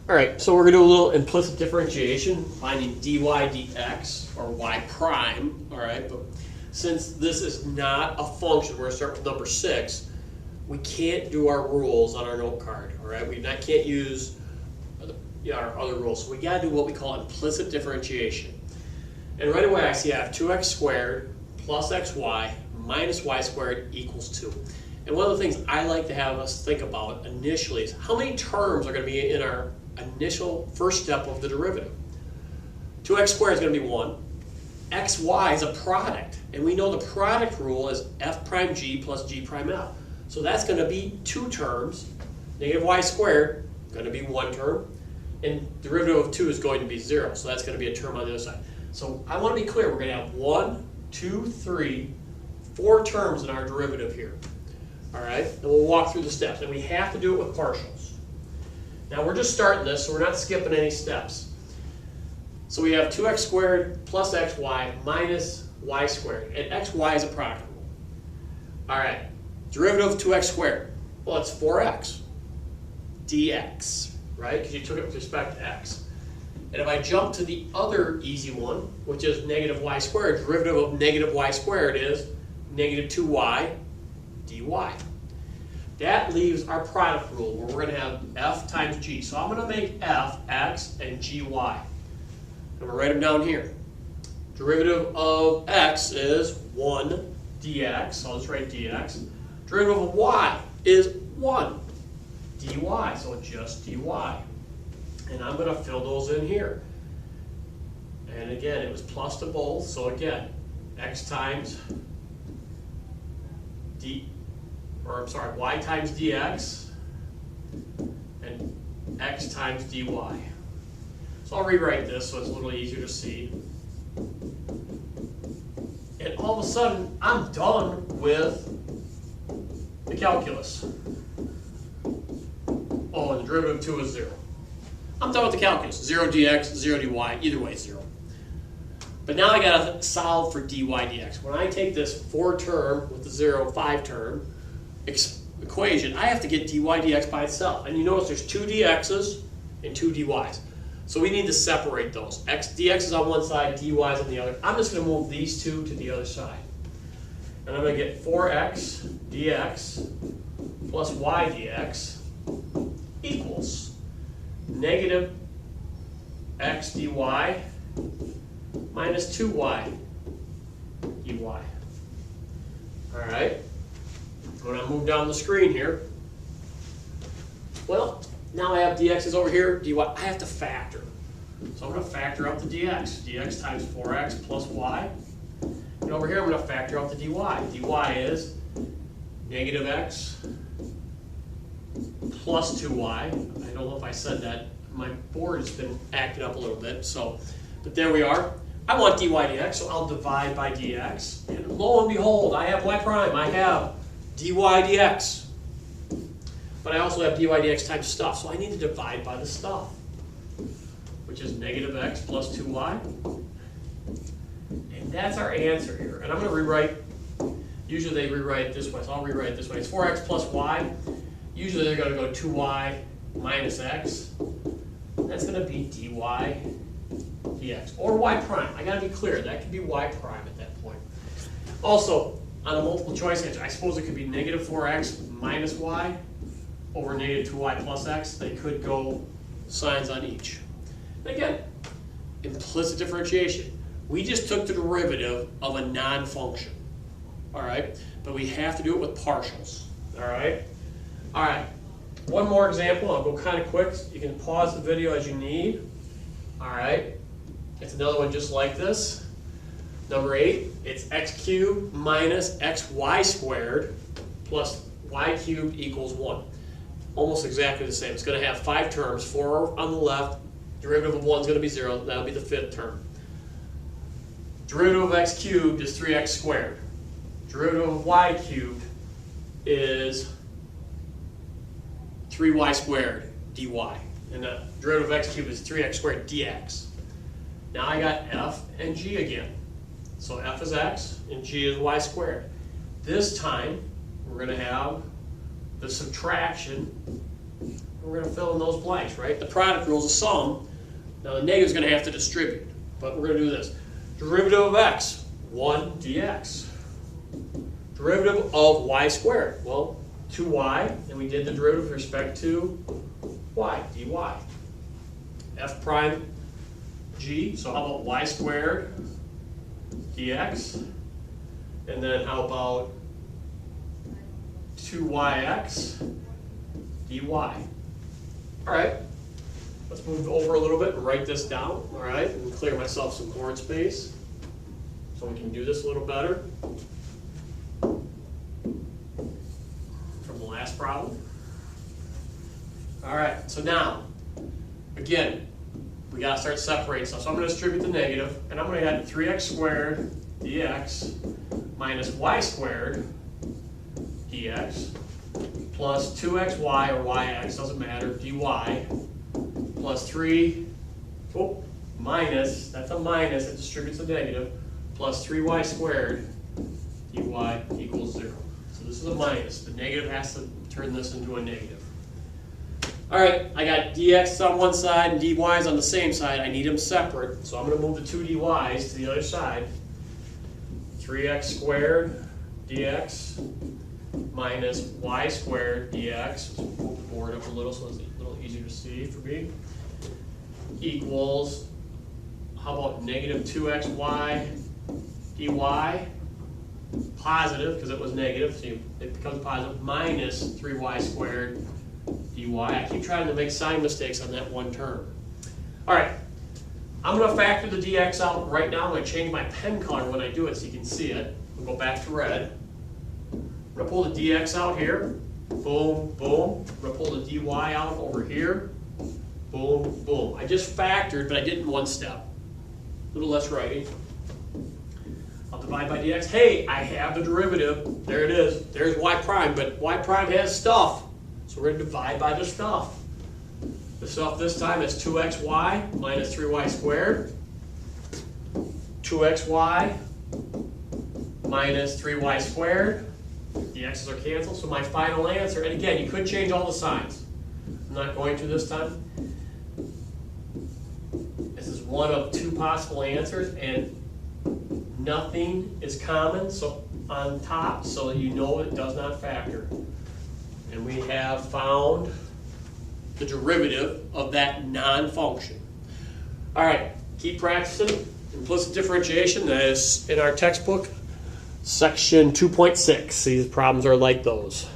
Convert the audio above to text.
All right, so we're going to do a little implicit differentiation, finding dy dx, or y prime, all right? But since this is not a function, we're going to start with number 6, we can't do our rules on our note card, all right? We can't use our other rules, so we got to do what we call implicit differentiation. And right away I see I have 2x squared plus xy minus y squared equals 2. And one of the things I like to have us think about initially is how many terms are going to be in our initial first step of the derivative. 2x squared is going to be 1. xy is a product, and we know the product rule is f prime g plus g prime f. So that's going to be 2 terms. Negative y squared is going to be 1 term, and derivative of 2 is going to be 0. So that's going to be a term on the other side. So I want to be clear, we're going to have 1, 2, 3, 4 terms in our derivative here. All right, and we'll walk through the steps, and we have to do it with partials. Now we're just starting this, so we're not skipping any steps. So we have 2x squared plus xy minus y squared, and xy is a product rule. All right, derivative of 2x squared. Well, it's 4x dx, right? Because you took it with respect to x. And if I jump to the other easy one, which is negative y squared, derivative of negative y squared is negative 2y dy. That leaves our product rule where we're going to have f times g. So I'm going to make f x and gy. I'm going to write them down here. Derivative of x is 1 dx, so I'll just write dx. Derivative of y is 1 dy, so just dy. And I'm going to fill those in here. And again, it was plus to both, so again, x times y times dx and x times dy. So I'll rewrite this so it's a little easier to see. And all of a sudden, I'm done with the calculus. Oh, and the derivative of 2 is 0. I'm done with the calculus. 0 dx, 0 dy, either way 0. But now I got to solve for dy dx. When I take this 4 term with the 0, 5 term equation, I have to get dy dx by itself. And you notice there's 2 dx's and 2 dy's. So we need to separate those. Dx is on one side, dy is on the other. I'm just going to move these 2 to the other side. And I'm going to get 4x dx plus y dx equals negative x dy minus 2y dy. All right. When I move down the screen here, well, now I have dx is over here, dy. I have to factor. So I'm going to factor out the dx. dx times 4x plus y. And over here I'm going to factor out the dy. dy is negative x plus 2y. I don't know if I said that. My board has been acting up a little bit. But there we are. I want dy dx, so I'll divide by dx. And lo and behold, I have y prime. I have dy dx. But I also have dy dx times stuff, so I need to divide by the stuff, which is negative x plus 2y. And that's our answer here. And I'm going to rewrite, usually they rewrite it this way, so I'll rewrite it this way. It's 4x plus y. Usually they're going to go 2y minus x. That's going to be dy dx, or y prime. I got to be clear, that could be y prime at that point. Also, on a multiple choice answer, I suppose it could be negative 4x minus y over negative 2y plus x. They could go signs on each. And again, implicit differentiation. We just took the derivative of a non-function, all right? But we have to do it with partials, all right? All right, one more example. I'll go kind of quick. You can pause the video as you need, all right? It's another one just like this. Number 8, it's x cubed minus xy squared plus y cubed equals 1. Almost exactly the same. It's going to have 5 terms, 4 on the left. Derivative of 1 is going to be 0. That'll be the 5th term. Derivative of x cubed is 3x squared. Derivative of y cubed is 3y squared dy. And the derivative of x cubed is 3x squared dx. Now I got f and g again. So f is x and g is y squared. This time we're going to have the subtraction. We're we're going to fill in those blanks, right? The product rule is a sum. Now the negative is going to have to distribute, but we're going to do this. Derivative of x, 1 dx. Derivative of y squared, well, 2y, and we did the derivative with respect to y, dy. F prime g, so how about y squared dx? And then how about 2yx dy? All right, let's move over a little bit and write this down, all right? And clear myself some board space so we can do this a little better. From the last problem. All right, so now, again, we gotta start separating stuff. So I'm gonna distribute the negative, and I'm gonna add 3x squared dx minus y squared dx plus 2xy or yx, doesn't matter, dy plus 3, minus, that's a minus, it distributes a negative, plus 3y squared dy equals 0. So this is a minus. The negative has to turn this into a negative. All right, I got dx on one side and dy's on the same side. I need them separate, so I'm going to move the two dy's to the other side. 3x squared dx minus y squared dx. Let's move the board up a little so it's a little easier to see for me. Equals, how about negative 2xy dy? Positive, because it was negative, so it becomes positive, minus 3y squared dy. I keep trying to make sign mistakes on that one term. All right, I'm going to factor the dx out right now. I'm going to change my pen color when I do it so you can see it. We'll go back to red. I'm going to pull the dx out here. Boom, boom. I'm going to pull the dy out over here. Boom, boom. I just factored, but I did it in one step. A little less writing. I'll divide by dx. Hey, I have the derivative. There it is. There's y prime, but y prime has stuff. So we're going to divide by the stuff. The stuff this time is 2xy minus 3y squared. 2xy minus 3y squared. The x's are canceled, so my final answer, and again, you could change all the signs. I'm not going to this time. This is one of two possible answers, and nothing is common so on top, so that you know it does not factor. And we have found the derivative of that non-function. All right, keep practicing. Implicit differentiation, that is in our textbook, section 2.6. These problems are like those.